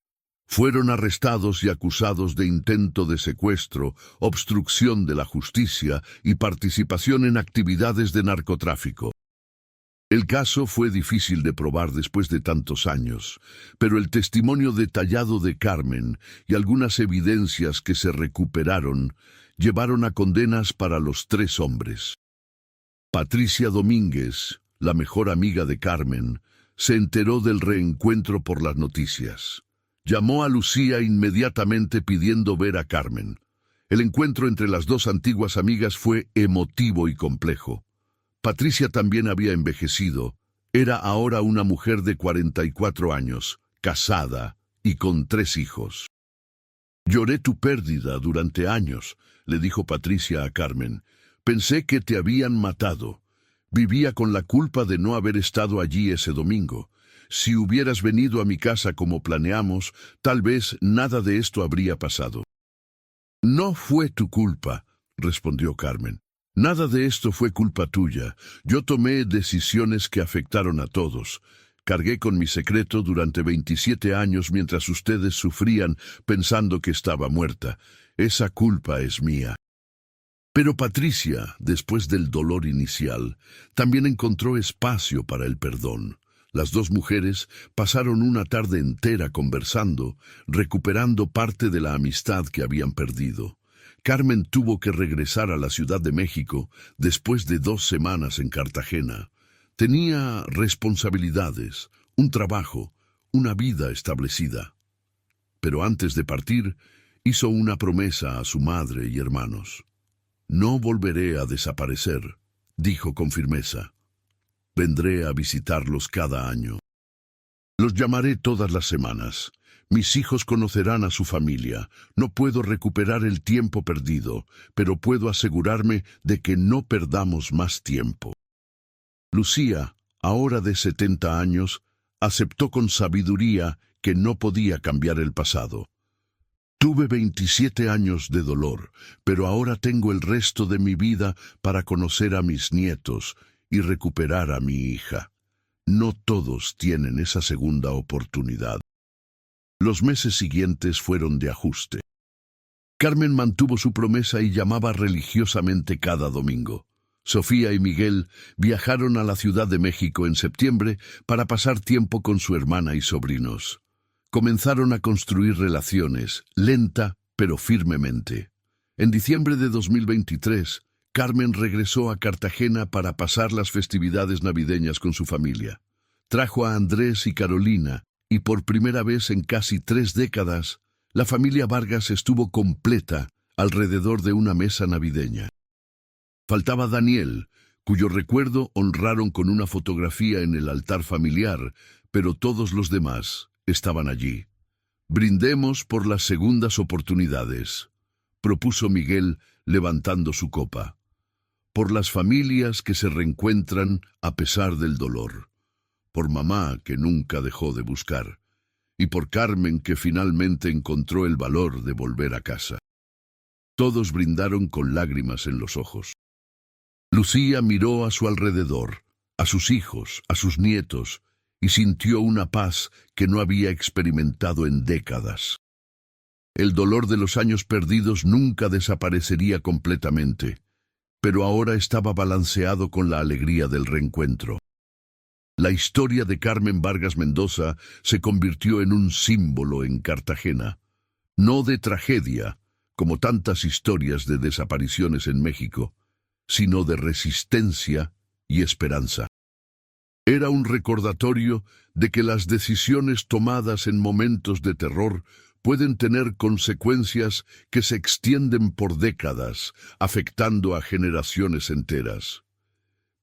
Fueron arrestados y acusados de intento de secuestro, obstrucción de la justicia y participación en actividades de narcotráfico. El caso fue difícil de probar después de tantos años, pero el testimonio detallado de Carmen y algunas evidencias que se recuperaron llevaron a condenas para los 3 hombres. Patricia Domínguez, la mejor amiga de Carmen, se enteró del reencuentro por las noticias. Llamó a Lucía inmediatamente pidiendo ver a Carmen. El encuentro entre las 2 antiguas amigas fue emotivo y complejo. Patricia también había envejecido. Era ahora una mujer de 44 años, casada y con 3 hijos. «Lloré tu pérdida durante años», le dijo Patricia a Carmen. «Pensé que te habían matado. Vivía con la culpa de no haber estado allí ese domingo. Si hubieras venido a mi casa como planeamos, tal vez nada de esto habría pasado». «No fue tu culpa», respondió Carmen. «Nada de esto fue culpa tuya. Yo tomé decisiones que afectaron a todos. Cargué con mi secreto durante 27 años mientras ustedes sufrían pensando que estaba muerta. Esa culpa es mía». Pero Patricia, después del dolor inicial, también encontró espacio para el perdón. Las 2 mujeres pasaron una tarde entera conversando, recuperando parte de la amistad que habían perdido. Carmen tuvo que regresar a la Ciudad de México después de 2 semanas en Cartagena. Tenía responsabilidades, un trabajo, una vida establecida. Pero antes de partir, hizo una promesa a su madre y hermanos. «No volveré a desaparecer», dijo con firmeza. «Vendré a visitarlos cada año. Los llamaré todas las semanas. Mis hijos conocerán a su familia. No puedo recuperar el tiempo perdido, pero puedo asegurarme de que no perdamos más tiempo». Lucía, ahora de 70 años, aceptó con sabiduría que no podía cambiar el pasado. «Tuve 27 años de dolor, pero ahora tengo el resto de mi vida para conocer a mis nietos y recuperar a mi hija. No todos tienen esa segunda oportunidad». Los meses siguientes fueron de ajuste. Carmen mantuvo su promesa y llamaba religiosamente cada domingo. Sofía y Miguel viajaron a la Ciudad de México en septiembre para pasar tiempo con su hermana y sobrinos. Comenzaron a construir relaciones, lenta pero firmemente. En diciembre de 2023, Carmen regresó a Cartagena para pasar las festividades navideñas con su familia. Trajo a Andrés y Carolina, y por primera vez en casi 3 décadas, la familia Vargas estuvo completa alrededor de una mesa navideña. Faltaba Daniel, cuyo recuerdo honraron con una fotografía en el altar familiar, pero todos los demás estaban allí. «Brindemos por las segundas oportunidades», propuso Miguel levantando su copa. «Por las familias que se reencuentran a pesar del dolor. Por mamá que nunca dejó de buscar. Y por Carmen que finalmente encontró el valor de volver a casa». Todos brindaron con lágrimas en los ojos. Lucía miró a su alrededor, a sus hijos, a sus nietos, y sintió una paz que no había experimentado en décadas. El dolor de los años perdidos nunca desaparecería completamente, pero ahora estaba balanceado con la alegría del reencuentro. La historia de Carmen Vargas Mendoza se convirtió en un símbolo en Cartagena, no de tragedia, como tantas historias de desapariciones en México, sino de resistencia y esperanza. Era un recordatorio de que las decisiones tomadas en momentos de terror pueden tener consecuencias que se extienden por décadas, afectando a generaciones enteras.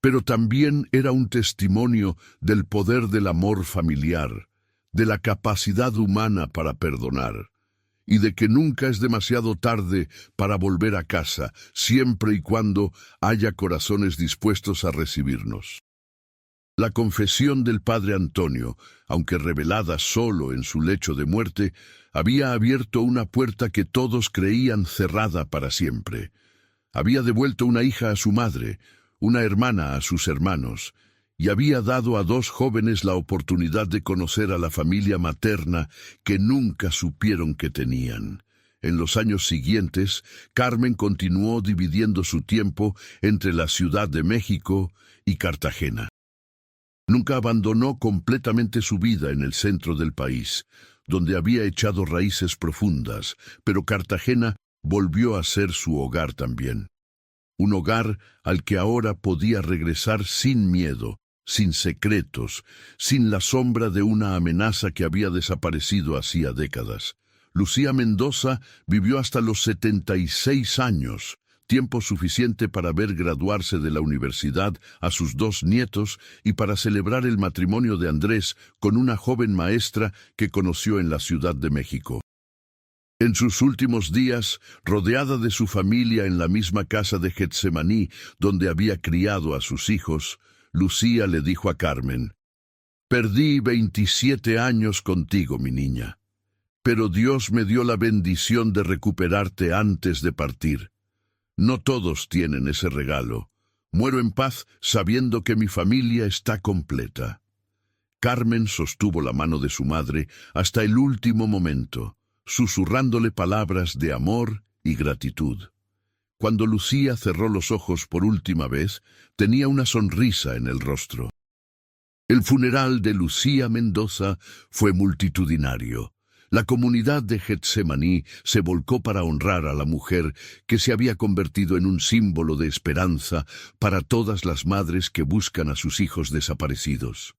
Pero también era un testimonio del poder del amor familiar, de la capacidad humana para perdonar, y de que nunca es demasiado tarde para volver a casa, siempre y cuando haya corazones dispuestos a recibirnos. La confesión del padre Antonio, aunque revelada solo en su lecho de muerte, había abierto una puerta que todos creían cerrada para siempre. Había devuelto una hija a su madre, una hermana a sus hermanos, y había dado a 2 jóvenes la oportunidad de conocer a la familia materna que nunca supieron que tenían. En los años siguientes, Carmen continuó dividiendo su tiempo entre la Ciudad de México y Cartagena. Nunca abandonó completamente su vida en el centro del país, donde había echado raíces profundas, pero Cartagena volvió a ser su hogar también. Un hogar al que ahora podía regresar sin miedo, sin secretos, sin la sombra de una amenaza que había desaparecido hacía décadas. Lucía Mendoza vivió hasta los 76 años, tiempo suficiente para ver graduarse de la universidad a sus 2 nietos y para celebrar el matrimonio de Andrés con una joven maestra que conoció en la Ciudad de México. En sus últimos días, rodeada de su familia en la misma casa de Getsemaní donde había criado a sus hijos, Lucía le dijo a Carmen: «Perdí 27 años contigo, mi niña, pero Dios me dio la bendición de recuperarte antes de partir. No todos tienen ese regalo. Muero en paz sabiendo que mi familia está completa». Carmen sostuvo la mano de su madre hasta el último momento, susurrándole palabras de amor y gratitud. Cuando Lucía cerró los ojos por última vez, tenía una sonrisa en el rostro. El funeral de Lucía Mendoza fue multitudinario. La comunidad de Getsemaní se volcó para honrar a la mujer que se había convertido en un símbolo de esperanza para todas las madres que buscan a sus hijos desaparecidos.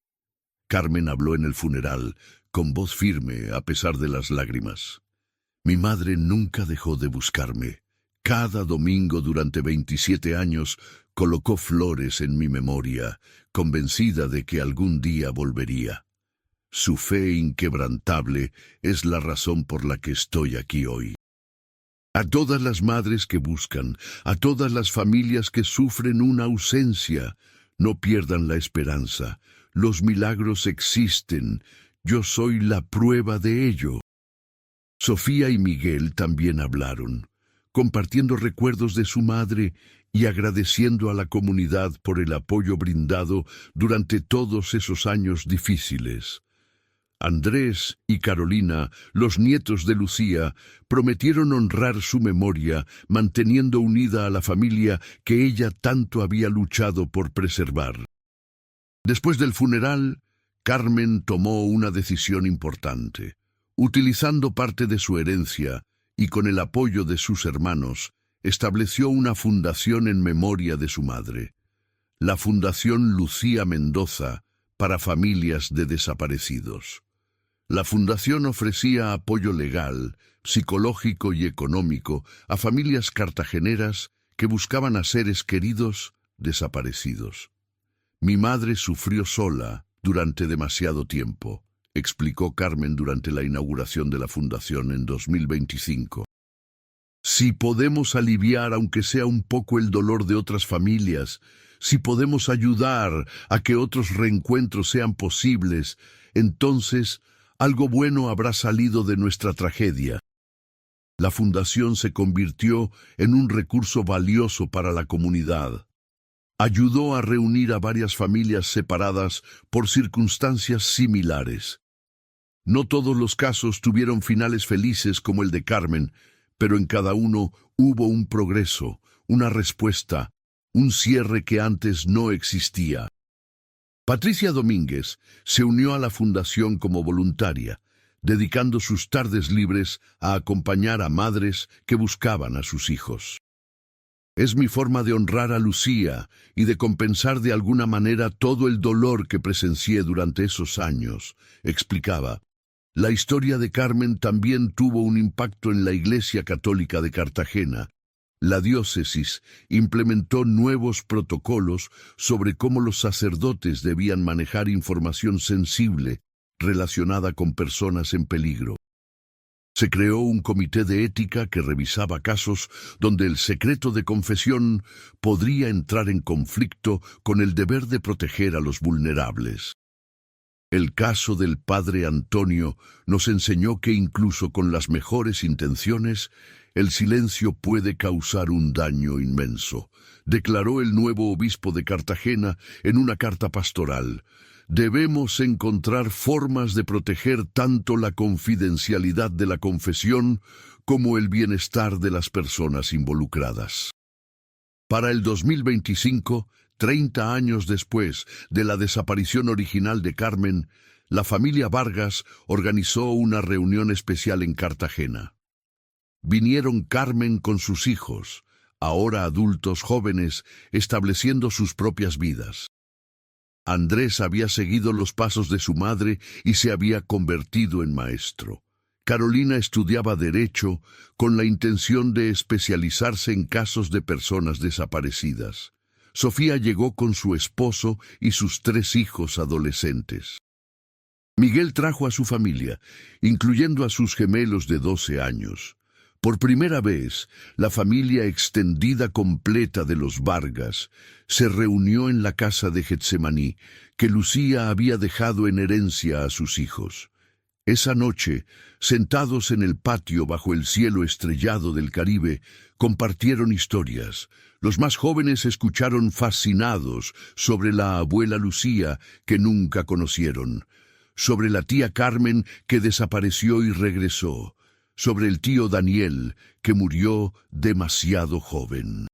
Carmen habló en el funeral, con voz firme a pesar de las lágrimas. «Mi madre nunca dejó de buscarme. Cada domingo durante 27 años colocó flores en mi memoria, convencida de que algún día volvería. Su fe inquebrantable es la razón por la que estoy aquí hoy». A todas las madres que buscan, a todas las familias que sufren una ausencia, no pierdan la esperanza. Los milagros existen. Yo soy la prueba de ello. Sofía y Miguel también hablaron, compartiendo recuerdos de su madre y agradeciendo a la comunidad por el apoyo brindado durante todos esos años difíciles. Andrés y Carolina, los nietos de Lucía, prometieron honrar su memoria, manteniendo unida a la familia que ella tanto había luchado por preservar. Después del funeral, Carmen tomó una decisión importante. Utilizando parte de su herencia y con el apoyo de sus hermanos, estableció una fundación en memoria de su madre, la Fundación Lucía Mendoza para familias de desaparecidos. La fundación ofrecía apoyo legal, psicológico y económico a familias cartageneras que buscaban a seres queridos desaparecidos. «Mi madre sufrió sola durante demasiado tiempo», explicó Carmen durante la inauguración de la fundación en 2025. «Si podemos aliviar aunque sea un poco el dolor de otras familias, si podemos ayudar a que otros reencuentros sean posibles, entonces algo bueno habrá salido de nuestra tragedia». La fundación se convirtió en un recurso valioso para la comunidad. Ayudó a reunir a varias familias separadas por circunstancias similares. No todos los casos tuvieron finales felices como el de Carmen, pero en cada uno hubo un progreso, una respuesta, un cierre que antes no existía. Patricia Domínguez se unió a la fundación como voluntaria, dedicando sus tardes libres a acompañar a madres que buscaban a sus hijos. «Es mi forma de honrar a Lucía y de compensar de alguna manera todo el dolor que presencié durante esos años», explicaba. La historia de Carmen también tuvo un impacto en la Iglesia Católica de Cartagena. La diócesis implementó nuevos protocolos sobre cómo los sacerdotes debían manejar información sensible relacionada con personas en peligro. Se creó un comité de ética que revisaba casos donde el secreto de confesión podría entrar en conflicto con el deber de proteger a los vulnerables. El caso del padre Antonio nos enseñó que incluso con las mejores intenciones, el silencio puede causar un daño inmenso, declaró el nuevo obispo de Cartagena en una carta pastoral. Debemos encontrar formas de proteger tanto la confidencialidad de la confesión como el bienestar de las personas involucradas. Para el 2025, 30 años después de la desaparición original de Carmen, la familia Vargas organizó una reunión especial en Cartagena. Vinieron Carmen con sus hijos, ahora adultos jóvenes, estableciendo sus propias vidas. Andrés había seguido los pasos de su madre y se había convertido en maestro. Carolina estudiaba Derecho con la intención de especializarse en casos de personas desaparecidas. Sofía llegó con su esposo y sus 3 hijos adolescentes. Miguel trajo a su familia, incluyendo a sus gemelos de 12 años. Por primera vez, la familia extendida completa de los Vargas se reunió en la casa de Getsemaní, que Lucía había dejado en herencia a sus hijos. Esa noche, sentados en el patio bajo el cielo estrellado del Caribe, compartieron historias. Los más jóvenes escucharon fascinados sobre la abuela Lucía, que nunca conocieron, sobre la tía Carmen, que desapareció y regresó, sobre el tío Daniel, que murió demasiado joven.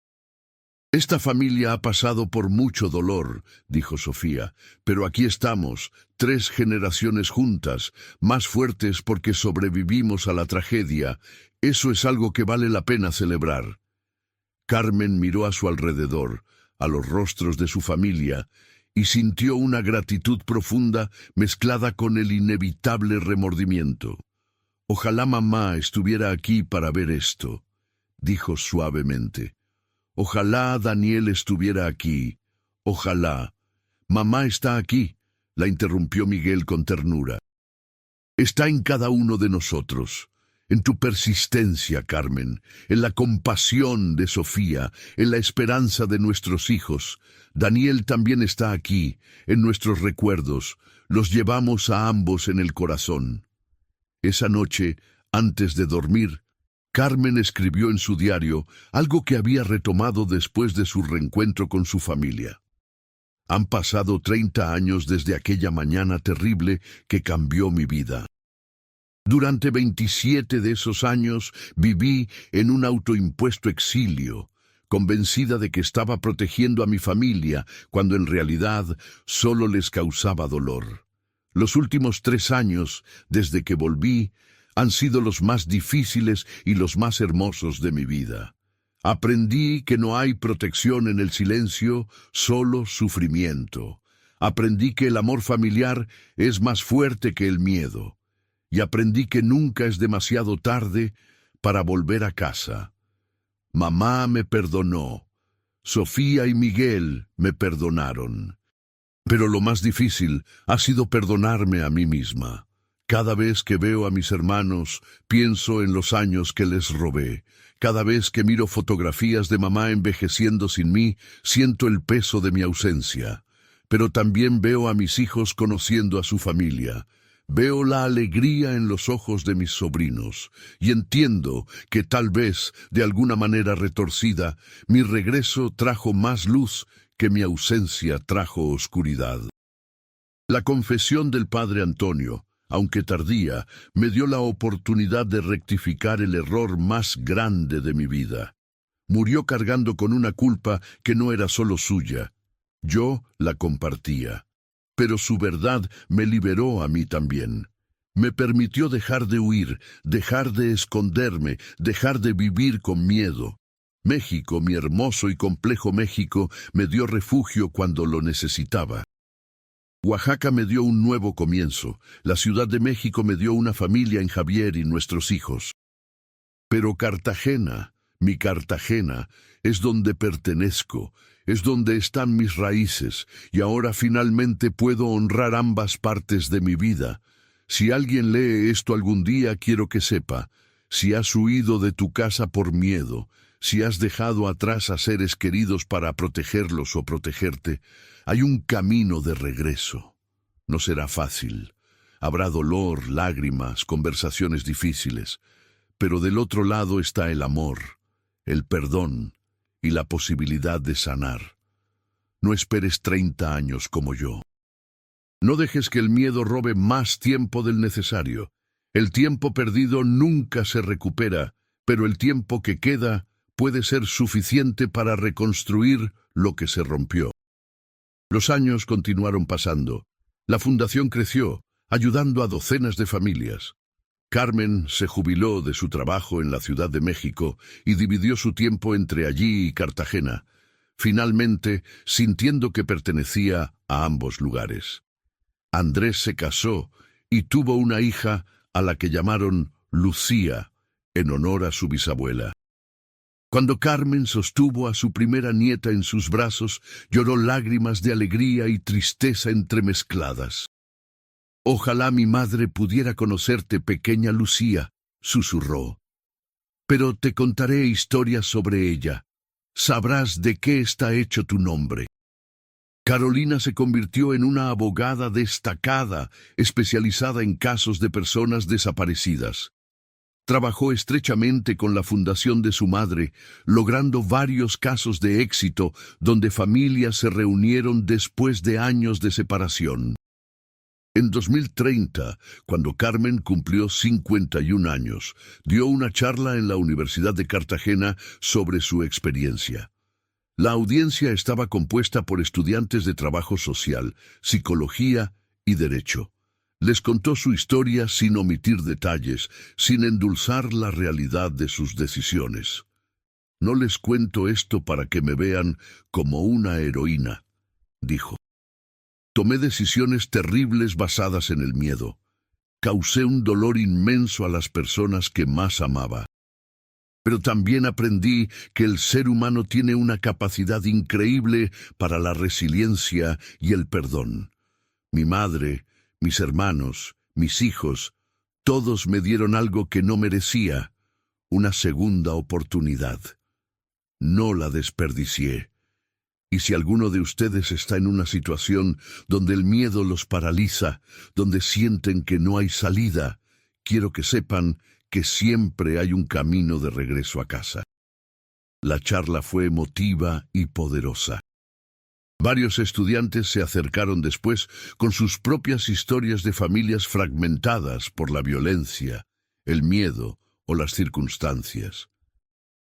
Esta familia ha pasado por mucho dolor, dijo Sofía, pero aquí estamos, 3 generaciones juntas, más fuertes porque sobrevivimos a la tragedia. Eso es algo que vale la pena celebrar. Carmen miró a su alrededor, a los rostros de su familia, y sintió una gratitud profunda mezclada con el inevitable remordimiento. Ojalá mamá estuviera aquí para ver esto, dijo suavemente. Ojalá Daniel estuviera aquí. Ojalá. Mamá está aquí, la interrumpió Miguel con ternura. Está en cada uno de nosotros, en tu persistencia, Carmen, en la compasión de Sofía, en la esperanza de nuestros hijos. Daniel también está aquí, en nuestros recuerdos. Los llevamos a ambos en el corazón. Esa noche, antes de dormir, Carmen escribió en su diario algo que había retomado después de su reencuentro con su familia. Han pasado 30 años desde aquella mañana terrible que cambió mi vida. Durante 27 de esos años viví en un autoimpuesto exilio, convencida de que estaba protegiendo a mi familia, cuando en realidad solo les causaba dolor. Los últimos 3 años, desde que volví, han sido los más difíciles y los más hermosos de mi vida. Aprendí que no hay protección en el silencio, solo sufrimiento. Aprendí que el amor familiar es más fuerte que el miedo. Y aprendí que nunca es demasiado tarde para volver a casa. Mamá me perdonó. Sofía y Miguel me perdonaron. Pero lo más difícil ha sido perdonarme a mí misma. Cada vez que veo a mis hermanos, pienso en los años que les robé. Cada vez que miro fotografías de mamá envejeciendo sin mí, siento el peso de mi ausencia. Pero también veo a mis hijos conociendo a su familia. Veo la alegría en los ojos de mis sobrinos, y entiendo que tal vez, de alguna manera retorcida, mi regreso trajo más luz que mi ausencia trajo oscuridad. La confesión del padre Antonio, aunque tardía, me dio la oportunidad de rectificar el error más grande de mi vida. Murió cargando con una culpa que no era solo suya. Yo la compartía. Pero su verdad me liberó a mí también. Me permitió dejar de huir, dejar de esconderme, dejar de vivir con miedo. México, mi hermoso y complejo México, me dio refugio cuando lo necesitaba. Oaxaca me dio un nuevo comienzo. La Ciudad de México me dio una familia en Javier y nuestros hijos. Pero Cartagena, mi Cartagena, es donde pertenezco, es donde están mis raíces, y ahora finalmente puedo honrar ambas partes de mi vida. Si alguien lee esto algún día, quiero que sepa, si has huido de tu casa por miedo, si has dejado atrás a seres queridos para protegerlos o protegerte, hay un camino de regreso. No será fácil. Habrá dolor, lágrimas, conversaciones difíciles, pero del otro lado está el amor, el perdón y la posibilidad de sanar. No esperes 30 años como yo. No dejes que el miedo robe más tiempo del necesario. El tiempo perdido nunca se recupera, pero el tiempo que queda puede ser suficiente para reconstruir lo que se rompió. Los años continuaron pasando. La fundación creció, ayudando a docenas de familias. Carmen se jubiló de su trabajo en la Ciudad de México y dividió su tiempo entre allí y Cartagena, finalmente sintiendo que pertenecía a ambos lugares. Andrés se casó y tuvo una hija a la que llamaron Lucía, en honor a su bisabuela. Cuando Carmen sostuvo a su primera nieta en sus brazos, lloró lágrimas de alegría y tristeza entremezcladas. «Ojalá mi madre pudiera conocerte, pequeña Lucía», susurró. «Pero te contaré historias sobre ella. Sabrás de qué está hecho tu nombre». Carolina se convirtió en una abogada destacada, especializada en casos de personas desaparecidas. Trabajó estrechamente con la fundación de su madre, logrando varios casos de éxito donde familias se reunieron después de años de separación. En 2030, cuando Carmen cumplió 51 años, dio una charla en la Universidad de Cartagena sobre su experiencia. La audiencia estaba compuesta por estudiantes de trabajo social, psicología y derecho. Les contó su historia sin omitir detalles, sin endulzar la realidad de sus decisiones. «No les cuento esto para que me vean como una heroína», dijo. «Tomé decisiones terribles basadas en el miedo. Causé un dolor inmenso a las personas que más amaba. Pero también aprendí que el ser humano tiene una capacidad increíble para la resiliencia y el perdón. Mi madre, mis hermanos, mis hijos, todos me dieron algo que no merecía, una segunda oportunidad. No la desperdicié. Y si alguno de ustedes está en una situación donde el miedo los paraliza, donde sienten que no hay salida, quiero que sepan que siempre hay un camino de regreso a casa». La charla fue emotiva y poderosa. Varios estudiantes se acercaron después con sus propias historias de familias fragmentadas por la violencia, el miedo o las circunstancias.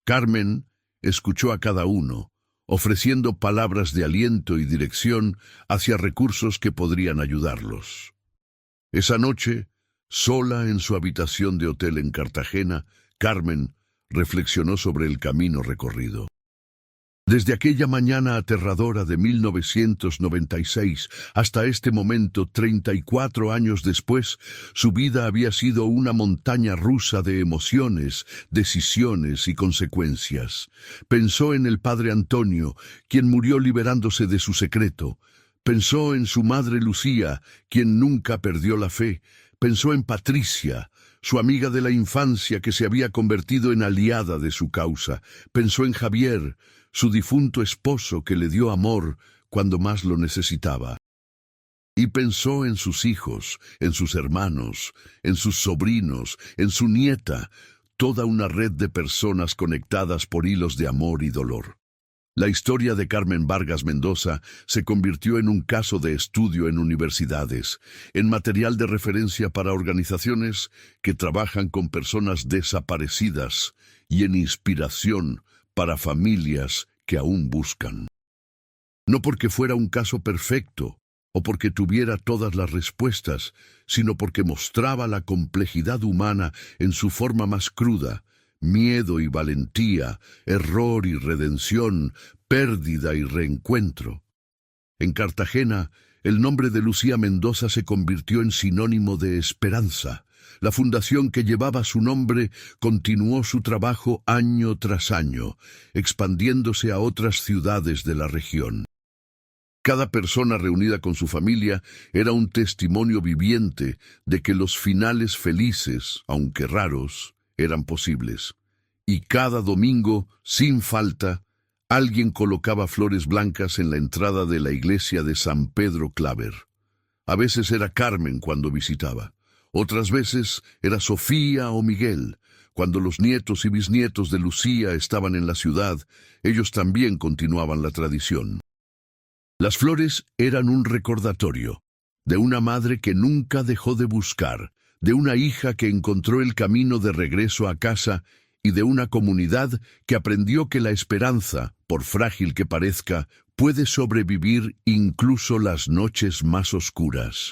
Carmen escuchó a cada uno, ofreciendo palabras de aliento y dirección hacia recursos que podrían ayudarlos. Esa noche, sola en su habitación de hotel en Cartagena, Carmen reflexionó sobre el camino recorrido. Desde aquella mañana aterradora de 1996 hasta este momento, 34 años después, su vida había sido una montaña rusa de emociones, decisiones y consecuencias. Pensó en el padre Antonio, quien murió liberándose de su secreto. Pensó en su madre Lucía, quien nunca perdió la fe. Pensó en Patricia, su amiga de la infancia que se había convertido en aliada de su causa. Pensó en Javier, su difunto esposo que le dio amor cuando más lo necesitaba. Y pensó en sus hijos, en sus hermanos, en sus sobrinos, en su nieta, toda una red de personas conectadas por hilos de amor y dolor. La historia de Carmen Vargas Mendoza se convirtió en un caso de estudio en universidades, en material de referencia para organizaciones que trabajan con personas desaparecidas y en inspiración para familias que aún buscan. No porque fuera un caso perfecto o porque tuviera todas las respuestas, sino porque mostraba la complejidad humana en su forma más cruda: miedo y valentía, error y redención, pérdida y reencuentro. En Cartagena, el nombre de Lucía Mendoza se convirtió en sinónimo de esperanza. La fundación que llevaba su nombre continuó su trabajo año tras año, expandiéndose a otras ciudades de la región. Cada persona reunida con su familia era un testimonio viviente de que los finales felices, aunque raros, eran posibles. Y cada domingo, sin falta, alguien colocaba flores blancas en la entrada de la iglesia de San Pedro Claver. A veces era Carmen cuando visitaba. Otras veces era Sofía o Miguel. Cuando los nietos y bisnietos de Lucía estaban en la ciudad, ellos también continuaban la tradición. Las flores eran un recordatorio de una madre que nunca dejó de buscar, de una hija que encontró el camino de regreso a casa y de una comunidad que aprendió que la esperanza, por frágil que parezca, puede sobrevivir incluso las noches más oscuras.